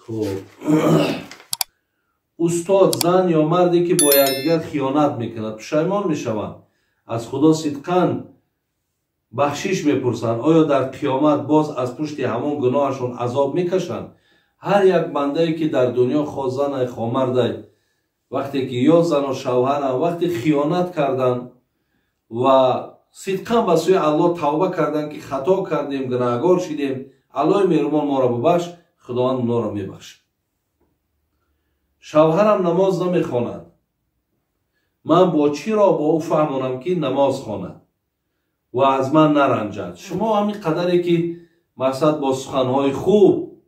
خب استاد زن یا مردی که با یکدیگر خیانت میکند پشیمان میشوند از خدا صدقاً بخشش میپرسند آیا در قیامت باز از پشت همان گناهشون عذاب میکشند؟ هر یک بنده که در دنیا خواه زن خواه مرد وقتی که یا زن و شوهر وقتی خیانت کردن و صدقاً به سوی الله توبه کردن که خطا کردیم گناهگار شدیم الله مهربان ما را ببخش، خداوند اونا را میبخشد. شوهرم نماز نمیخواند، من با چی را با او فهمانم که نماز خواند و از من نرنجد؟ شما همین قدری که مقصد با سخنهای خوب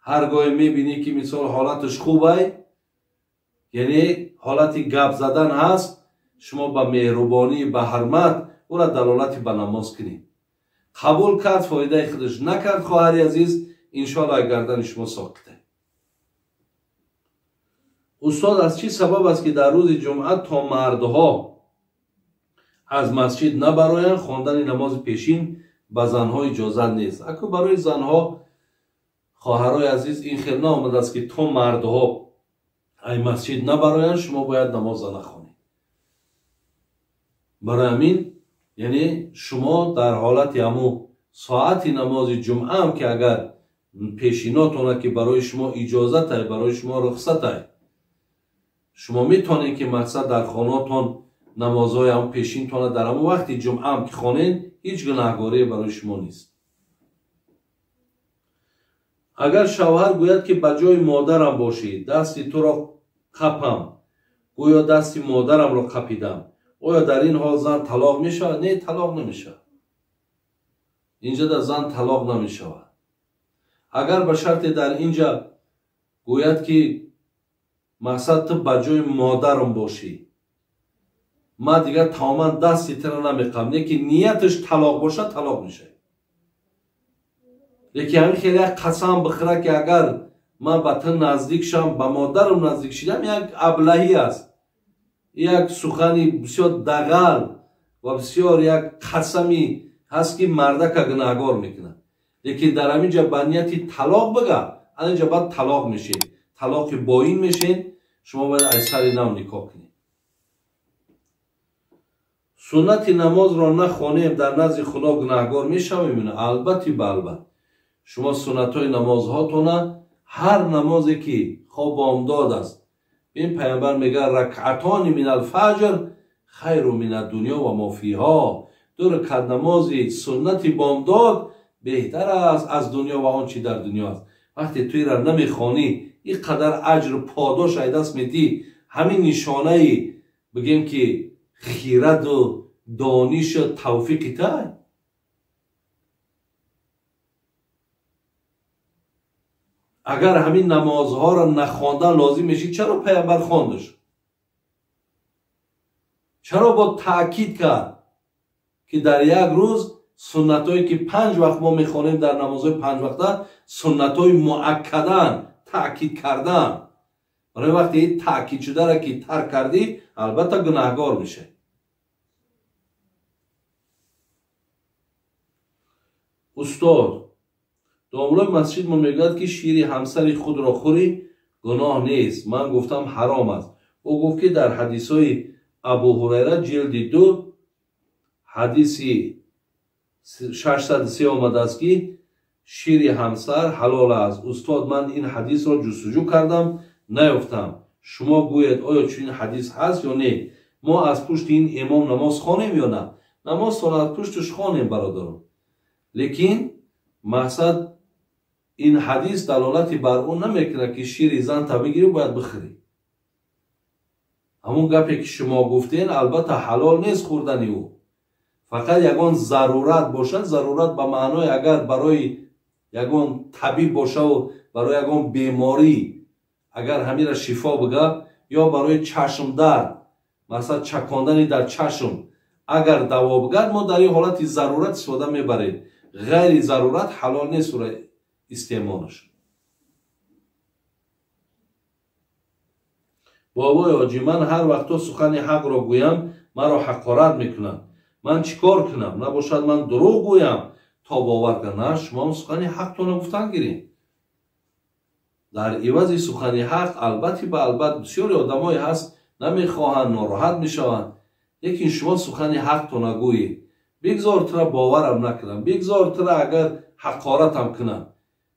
هرگاه میبینی که مثال حالتش خوبه، یعنی حالتی گپ زدن هست، شما با مهربانی به حرمت او را دلالتی به نماز کنید. قبول کرد فایده خودش نکرد خواهر عزیز، انشاءالله گردن شما ساقطه. استاد از چی سبب است که در روز جمعه تا مردها از مسجد نبرایند؟ خواندن نماز پیشین به زنها اجازه نیست. اگه برای زنها خواهرای عزیز این خیلی نآمده است که تا مردها از مسجد نبرایند شما باید نماز نخوانید. برای همین یعنی شما در حالت همو ساعت نماز جمعه هم که اگر پیشیناتونه که برای شما اجازت است، برای شما رخصت است، شما میتونید که مقصد در خانه‌تون نمازهای هم پیشین تونه در همون وقتی جمعه هم که خوانین هیچ گناهکاری برای شما نیست. اگر شوهر گوید که بجای مادرم باشی دستی تو را قپم، گویا دستی مادرم را قپیدم، آیا در این حال زن طلاق میشه؟ نه، طلاق نمیشه. اینجا در زن طلاق نمیشه. اگر به شرط در اینجا گوید که مقصد تو بجای مادرم باشی، ما دیگر تماما دستی تر نمیقم، نه که نیتش طلاق باشه طلاق میشه. یکی همین خیلی قسم بخوره که اگر من به تو نزدیک شم، به مادرم نزدیک شدم، یک ابلهی است، یک سخنی بسیار دغل و بسیار یک قسمی هست که مردک گناهگار میکنه. لیکن در همینجا به نیتی طلاق بگه، اینجا بعد طلاق میشه، طلاق باین میشه، شما باید از سر نو نکاح کنید. سنت نماز را نخوانیم در نزد خدا گناهگار میشویم؟ البته به البته شما سنت های نماز هاتونه، هر نمازی که خواب بامداد است، این پیامبر میگه رکعتان من الفجر خیر من الدنیا و ما فیها، دو رکعت نمازی سنت بامداد بهتر است از دنیا و آنچه در دنیا است. وقتی توی را نمیخوانی این قدر اجر پاداش از دست میدی، همین نشانه بگیم که خیرت و دانش و توفیق تای. اگر همین نمازها را نخواندن لازم میشه، چرا پیامبر خواندش؟ چرا با تاکید کرد که در یک روز سنتایی که 5 وقت ما میخوانیم در نمازهای 5 وقته سنتای مؤکدن تاکید کردن؟ برای وقتی این تاکید شده را که ترک کردی البته گناهگار میشه. استاد داملای مسجد ما میگوید که شیر همسر خود را خوری گناه نیست. من گفتم حرام است. او گفت که در حدیث های ابو هریره جلد 2 حدیثی 603 آمده است که شیر همسر حلال است. استاد من این حدیث را جستجو کردم نیافتم، شما گوید آیا چنین حدیث هست یا نه؟ ما از پشت این امام نماز خوانیم یا نه؟ نماز از پشتش خوانیم برادران، لیکن مقصد این حدیث دلالتی بر اون نمیکنه که شیر زن تا بگیری باید بخوری. همون گپی که شما گفتین البته حلال نیست خوردن او، فقط یگان ضرورت باشد. ضرورت به معنای اگر برای یگان طبیب باشه و برای یگان بیماری اگر همین را شفا بگه، یا برای چشم درد مثلا چکاندن در چشم اگر دوا بگه، ما در این حالت ضرورت استفاده میبریم. غیر ضرورت حلال نیست را استعمالش. بابای حاجی من هر وقت سخن حق را گویم مرا حقارت میکنن، من چیکار کنم؟ نباشد من دروغ گویم تا باور کنه؟ شما سخن حق تو گفتن گیرین. در عوض سخن حق البته به البته بسیاری آدمایی هست نمیخواهند، ناراحت میشوند. لیکن شما سخن حق تو نگویی، بگذار تو باورم نکنم، بگذار تو اگر حقارتم کنم،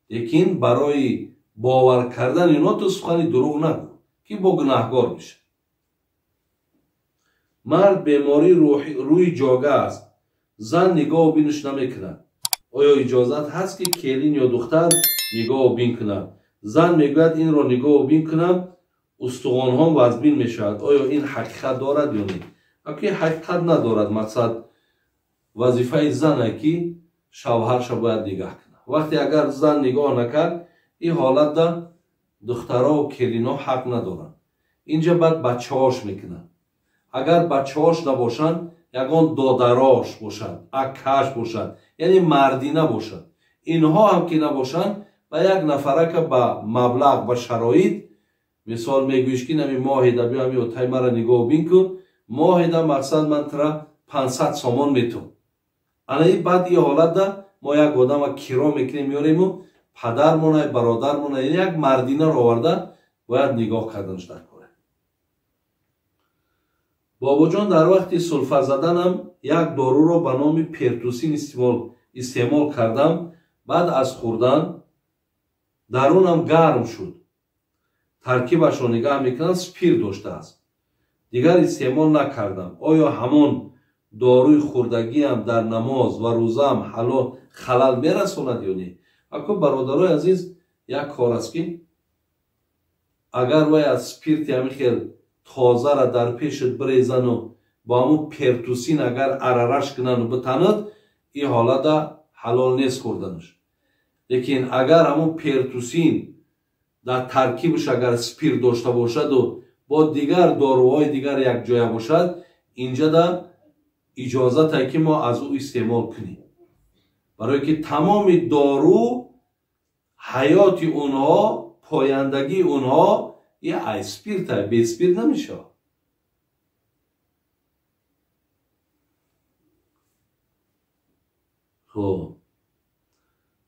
لیکن برای باور کردن اینا تو سخن دروغ نگو که با گناهگار میشه. مرد بیماری روی جاگه است، زن نگاه و بینش نمیکنه. آیا اجازت هست که کلین یا دختر نگاه و بین کنه؟ زن میگوید این را نگاه و بین کنم استخوان هم وزبین میشود. آیا این حقیقت دارد یا نه؟ اگه حقیقت ندارد، مقصد وظیفه زنه که شوهرش باید نگاه کنه. وقتی اگر زن نگاه نکرد، این حالت دا دخترها و کلینا حق ندارن. اینجا بعد بچه هاش میکنن. اگر بچه هاش نباشن، یگان دادراش باشد، اکهش باشد، یعنی مردی نباشد. اینها هم که نباشن، با یک نفره که با مبلغ و شرایط، مثال میگویش که نمی ماهی دا بیا همی اتای مرا نگاه بین کن، ماهی دا مقصد من ترا 500 سامان میتون. انهی بعد این حالت دا ما یک آدم کرا میکنیم میاریم و پدر مونه، برادر مونه، یعنی یک مردینه رو آورده باید نگاه کردنش در کاره. بابا جان در وقتی سلفه زدنم یک دارو رو به نام پرتوسین استعمال کردم. بعد از خوردن درونم گرم شد. ترکیبش رو نگاه میکنم سپیر داشته است. دیگر استعمال نکردم. آیا همون داروی خوردگی هم در نماز و روزه هم خلل میرساند یا نه؟ اکو برادرای عزیز، یک کار است که اگر وای از سپیرت همی خیل تازه را در پیشت بریزن و با همون پرتوسین اگر عررش کنن و بتند، این حالت حلال نیست خوردنش. لیکن اگر همون پرتوسین در ترکیبش اگر سپیر داشته باشد و با دیگر داروهای دیگر یک جای باشد، اینجا در اجازت هست که ما از او استعمال کنیم. برای که تمام دارو حیات اونها، پایندگی اونها یه اسپیرت هست، به اسپیر نمیشه. خب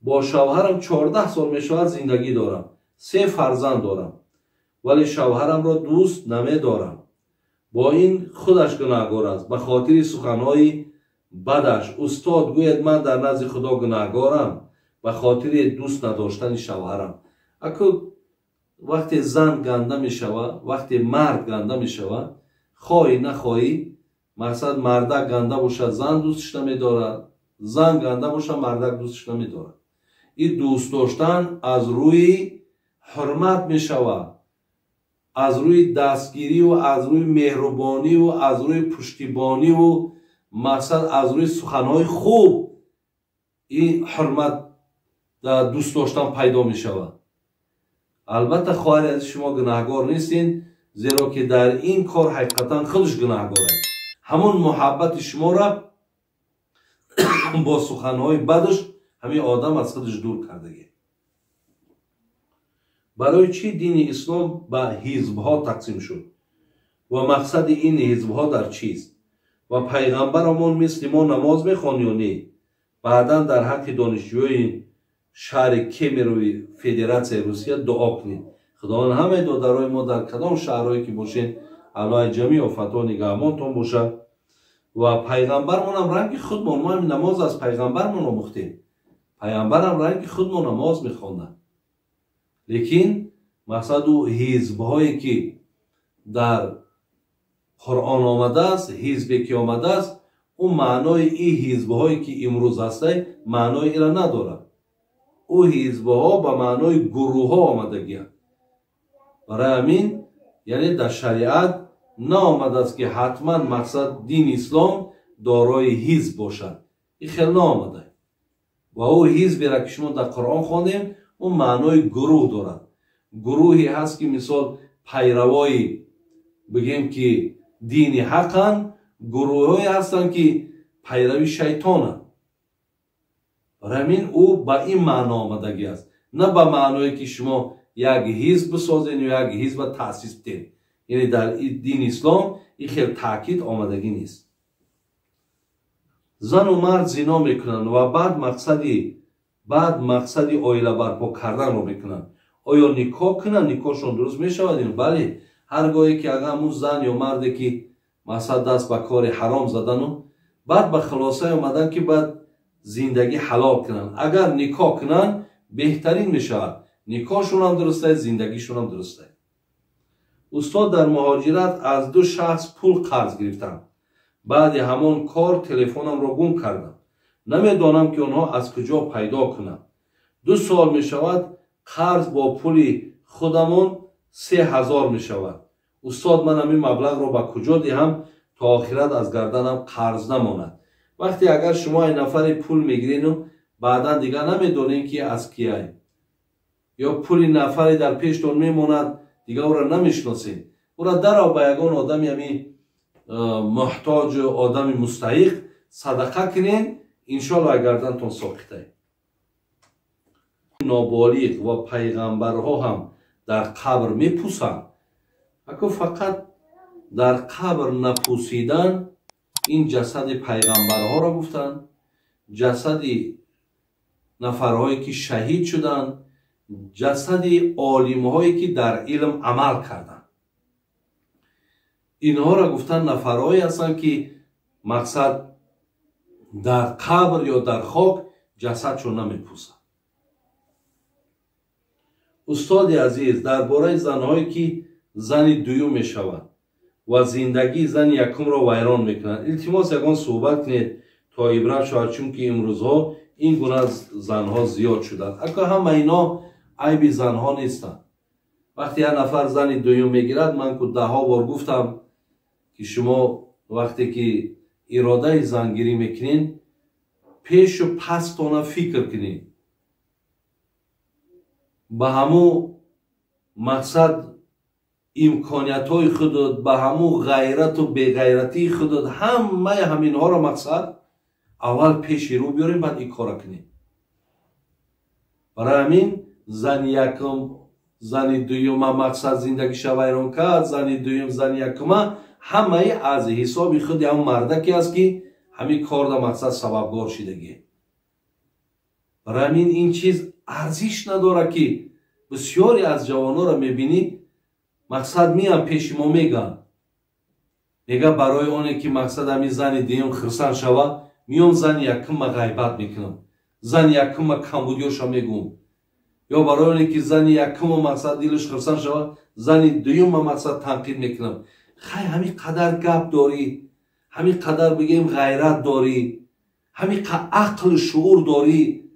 با شوهرم 14 سال میشود زندگی دارم، 3 فرزند دارم، ولی شوهرم را دوست نمی دارم. با این خودش گناهگار است. به خاطر سخنهای بدش استاد گوید من در نزد خدا گناهگارم به خاطر دوست نداشتن شوهرم. اکو وقتی زن گنده می شود، وقتی مرد گنده می شود، خواهی نخواهی، مقصد مردک گنده باشد زن دوستش نمی دارد، زن گنده باشد مردک دوستش نمی دارد. این دوست داشتن از روی حرمت می شود، از روی دستگیری و از روی مهربانی و از روی پشتیبانی و مقصد از روی سخنهای خوب این حرمت دوست داشتن پیدا می شود. البته خواهر از شما گناهگار نیستین، زیرا که در این کار حقیقتا خودش گناهگار است. همون محبت شما را با سخنهای بدش همین آدم از خودش دور کردگی. برای چی دین اسلام به حزبها تقسیم شد و مقصد این حزبها در چیست؟ و پیغمبرمون مثل ما نماز میخوان یا نه؟ بعدا در حق دانشجوی شهر کیمیروی فدراسیون روسیه دعا کنید خداوند همه دادرای ما در کدام شهرهایی که باشین علای جمیع و فتوا نگهبانتون باشه. و پیغمبرمون هم رنگ خودمون، ما هم نماز از پیغمبرمون رو مختیم، پیغمبر هم رنگ خودمون نماز میخوندن. لیکن مقصد او حزبهایی که در قرآن آمده است، حزبی که آمده است، اون معنای این حزبهایی که امروز هسته معنای ایرا نداره. او حزبها به معنای گروه ها آمدگی است. برای همین یعنی در شریعت نه آمده است که حتما مقصد دین اسلام دارای حزب باشد، این خیلی نه آمده. و او حزبی را که شما در قرآن خواندیم اون معنای گروه دارد. گروهی هست که مثال پیروای بگیم که دین حقن، گروهی هستن که پیروی شیطانن. برای همین او با این معنا آمدگی است، نه با معنایی که شما یک حزب بسازین یا یک حزب تأسیس دین. یعنی در دین اسلام این خیلی تاکید آمدگی نیست. زن و مرد زنا میکنن و بعد مقصدی آیله برپا کردن رو میکنن. آیا نکاح کنن نکاحشون درست می شود؟ بله. هرگاهی که اگر اون زن یا مردی که مثلا دست به کار حرام زدن و بعد به خلاصه اومدن که بعد زندگی حلال کنن، اگر نکاح کنن بهترین می شود. نکاحشون هم درسته، زندگیشون هم درسته. استاد در مهاجرت از 2 شخص پول قرض گرفتم. بعد همان کار تلفنم را گم کردم. نمیدانم که آنها از کجا پیدا کنم. 2 سال می شود قرض با پول خودمون 3000 می شود. استاد من همین مبلغ را به کجا دهم تا آخرت از گردنم قرض نماند؟ وقتی اگر شما این نفر پول میگیرین و بعدا دیگه نمیدونین که از کیه، یا پول نفری در پیشتون میماند دیگه او را نمیشناسین، او را در به یگان آدمی همین محتاج آدمی مستحق صدقه کنین، انشالله گردنتون ساخته. نابالغ و پیغمبرها هم در قبر میپوسند. اگه فقط در قبر نپوسیدن، این جسد پیغمبرها را گفتن، جسد نفرهایی که شهید شدند، جسد عالمهایی که در علم عمل کردند. اینها را گفتن نفرهایی هستند که مقصد در قبر یا در خاک جسدشون نمیپوسند. استاد عزیز، درباره زنهایی که زن دوم می شوند و زندگی زن یکم را ویران میکنند، التماس یکان صحبت کنید تا عبرت شود، چون که امروزها این گونه زنها زیاد شدند. اگر همه اینا عیب زنها نیستند. وقتی یک نفر زن دوم میگیرد، من که 10 بار گفتم که شما وقتی که اراده زنگیری میکنین پیش و پستانه فکر کنین، به همو مقصد امکانیت های خودت، به همو غیرت و بغیرتی خودت، همه همین ها را مقصد اول پیش رو بیاریم، بعد این کار کنیم. برای همین زن یکم زن دوم مقصد زندگیش ویران کرد، زن دوم زن یکم، همه از حساب خود هم مردکی است که همین کار در مقصد سببگار شدگی. برای همین این چیز ارزش نداره که بسیاری از جوانان را میبینی مقصد میان پیش ما میگن برای اونه که مقصد همین زن دوم خرسن شوه، میام زن یکم غیبت میکنم، زن یکم کمبودیاشا میگم، یا برای اونه که زن یکم مقصد دلش خرسن شوه، زن دوم مقصد تنقید میکنم. خیلی همین قدر گپ داری، همین قدر بگیم غیرت داری، همین قدر عقل شعور داری،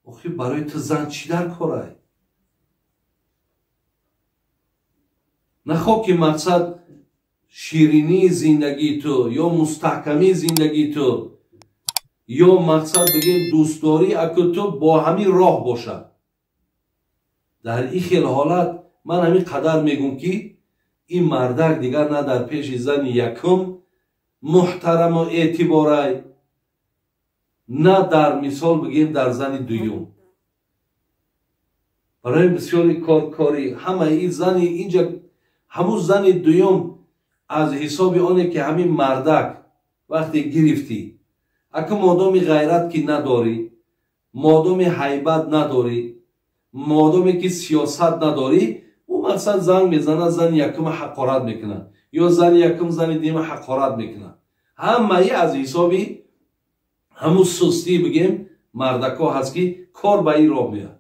آخی برای تو زن چی در کاره؟ نخواه که مقصد شیرینی زندگی تو یا مستحکمی زندگی تو یا مقصد بگیم دوستداری اکو تو با همین راه باشه. در این خیل حالت من همین قدر میگم که این مردک دیگر نه در پیش زن یکم محترم و اعتباره، نه در مثال بگیم در زن دوم. برای بسیاری کاری همه این زن اینجا همون زن دوم از حساب آنه که همین مردک وقتی گرفتی، اگه مادامی غیرت که نداری، مادامی حیبت نداری، مادامی که سیاست نداری، او مقصد زن میزنه، زن یکم حقارت میکنه یا زن یکم زن دوم حقارت میکنه. همه از حسابی همون سستی بگیم مردکا هست که کار به این راه میاد.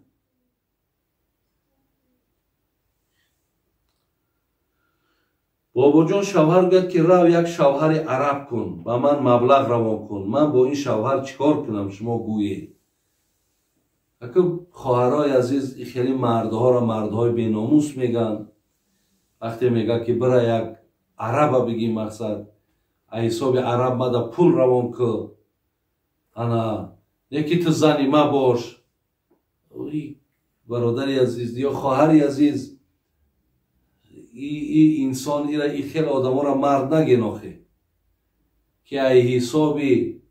بابا جان شوهر گفت که رو یک شوهر عرب کن و من مبلغ روان کن، من با این شوهر چیکار کنم شما گویی؟ اگه خواهرای عزیز خیلی مردها را مردهای بیناموس میگن، وقتی میگه که برای یک عرب بگی مقصد حساب عرب مده پول روان که انا یکی تو زنی ما باش، برادری عزیز یا خواهری عزیز، این انسان این خیلی آدم ها را مرد نگناخه که ای حسابی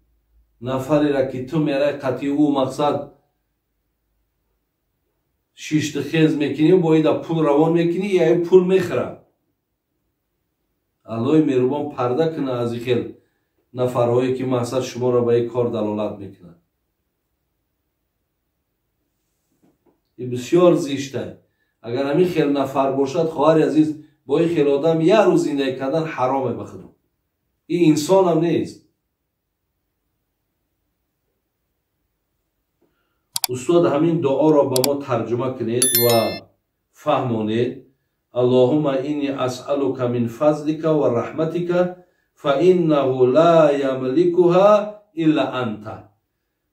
نفری را که تو میره قطعی او مقصد شیشت خیز میکنی و باید پول روان میکنی یا این پول میخره. الله مهربان پرده کنه از این خیلی نفرهایی که مقصد شما را به این کار دلالت میکنه. این بسیار زیشته. اگر همین خیل نفر باشد خواهر عزیز با این خیل آدم یه روز زندگی کردن حرامه بخدا. این انسان هم نیست. استاد همین دعا را با ما ترجمه کنید و فهمونید. اللهم اینی اسألک من فضلک و رحمتک فانه لا یملکها الا انت.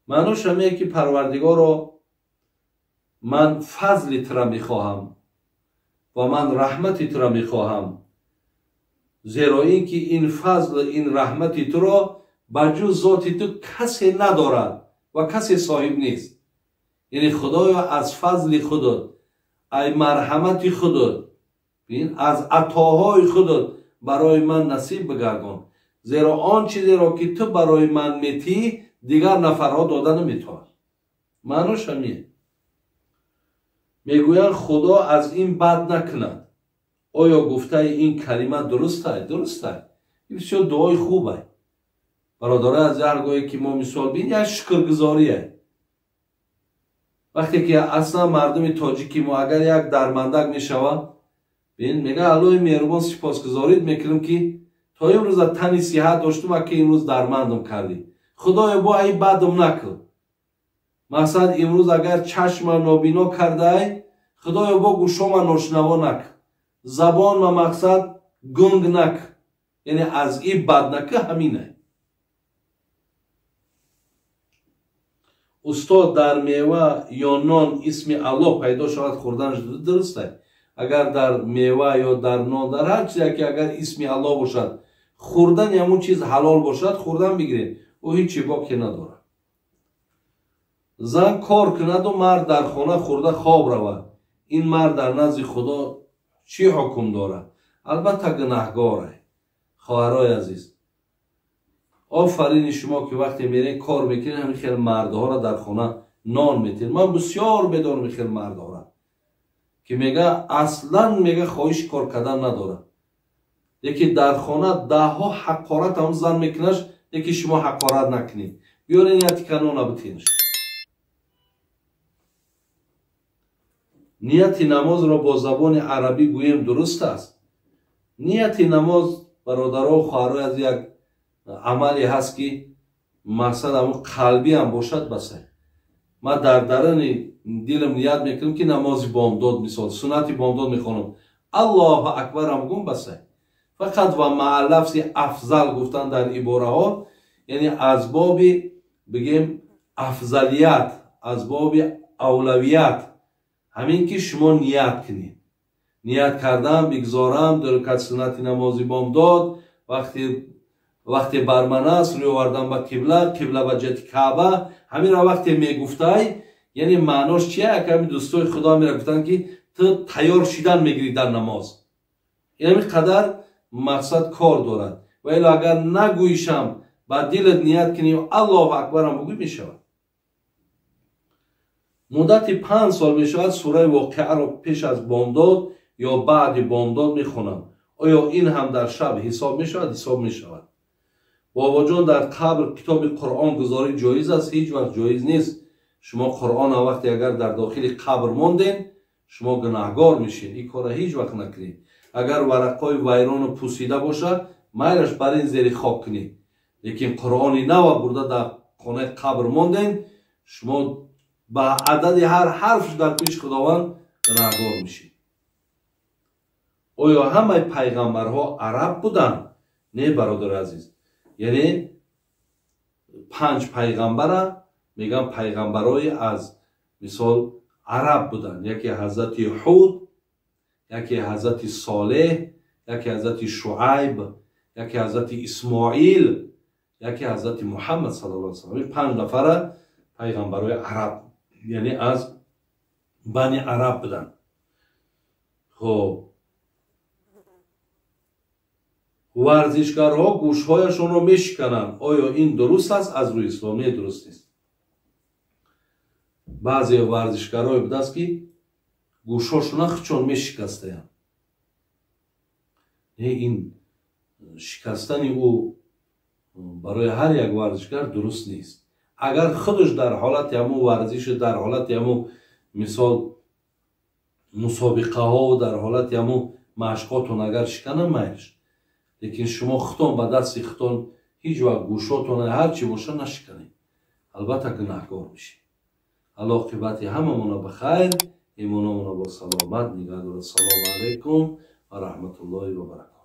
معناش همه که پروردگارا من فضلت را میخواهم و من رحمتت را میخواهم، زیرا اینکه این فضل این رحمت تو را بجز ذات تو کسی ندارد و کسی صاحب نیست. یعنی خدایا از فضل خودت، ای مرحمت خودت، از عطاهای خودت برای من نصیب بگردان، زیرا آن چیزی را که تو برای من میتی دیگر نفرها داده نمیتوان. معناش همیه. میگویند خدا از این بد نکند. آیا گفته این کلمه درسته؟ درسته. این بسیار دعای خوبه. برادره از هرگاهی که ما مثال بین یک شکرگزاریه. وقتی که اصلا مردم تاجیکی ما اگر یک درماندک میشود بین میگه الهی مهربان سپاسگزاریت میکنم که تا امروز تنی صحت داشتم که امروز درماندم کردی. خدایا با این بدم نکن. مقصد امروز اگر چشم نابینا کرده خدایا با گوشم ناشنوا نکن. زبان و مقصد گنگ نکن. یعنی از این بد نکن همینه. استاد در میوه یا نان اسم الله پیدا شود خوردنش درسته. اگر در میوه یا در نان در هر چیزی که اگر اسم الله باشد خوردن همون چیز حلال باشد خوردن بگیرید و هیچی باکی نداره. زن کار کند و مرد در خانه خورده خواب رود. این مرد در نزد خدا چی حکم داره؟ البته گناهگاره. خواهرای عزیز آفرین شما که وقتی میرین کار میکنین همین خیلی مردها را در خانه نان میتین. من بسیار بدانم خیلی مردها را که میگه اصلا میگه خواهش کار کردن نداره. یکی در خانه ده ها حقارت هم زن میکنش، یکی شما حقارت نکنید. بیارین یتی کنون نبتینش. نیت نماز را با زبان عربی گویم درست است. نیت نماز برادرها و خواهرای از یک عملی هست که مقصد همون قلبی هم باشد بسه. ما در درون دلم نیت میکنم که نماز بامداد مثال سنت بامداد میخونم الله اکبر هم گم بسه. فقط و مع لفظ افضل گفتن در عباره ها یعنی از باب بگیم افضلیت، از باب اولویت. همین که شما نیت کنید. نیت کردم بگذارم در رکعت سنت نماز بامداد وقتی بر من است روی آوردم به قبله به جهت کعبه. همین را وقتی میگفته یعنی معناش چیه؟ که همین دوستای خدا میره گفتن که تو تیار شدن میگیری در نماز. یعنی قدر مقصد کار دارد. و الا اگر نگویشم با دلت نیت کنی و الله اکبر هم بگوی میشود. مدت 5 سال میشود سوره واقعه را پیش از بامداد یا بعد بامداد میخونم. آیا این هم در شب حساب میشود؟ حساب میشود. بابا جان در قبر کتاب قرآن گذاری جایز است؟ هیچ وقت جایز نیست. شما قرآن وقتی اگر در داخل قبر موندین شما گناهگار میشین. این کار هیچ وقت نکنید. اگر ورقای ویران پوسیده باشه میلش برین زیر خاک کنید. لیکن قرآنی نو برده در خانه قبر موندین شما با عدد هر حرفش در پیش خداوند گناهگار میشین. آیا همه پیغمبرها عرب بودن؟ نه برادر عزیز. یعنی 5 پیغمبر میگم پیغمبرای از مثال عرب بودن. یکی حضرت هود، یکی حضرت صالح، یکی حضرت شعیب، یکی حضرت اسماعیل، یکی حضرت محمد صلی الله علیه و سلم. این 5 نفر پیغمبرای عرب یعنی از بنی عرب بودن. خب ورزشکارها گوشهایشان را میشکنند. آیا این درست است؟ از روی اسلامی درست نیست. بعضی ورزشکارها بوده است که گوشهاشون خچون میشکسته. این شکستن او برای هر یک ورزشکار درست نیست. اگر خودش در حالت همو ورزش در حالت همو مثال مسابقه ها و در حالت همون مشقاتون اگر شکنه میلش، لیکن شما ختان به دست ختان هیچ وقت گوشاتون هر چی باشه نشکنید، البته گناهکار میشید. عاقبت هممون بخیر، ایمانمون با سلامت نگه داره. سلام علیکم و رحمت الله و برکاته.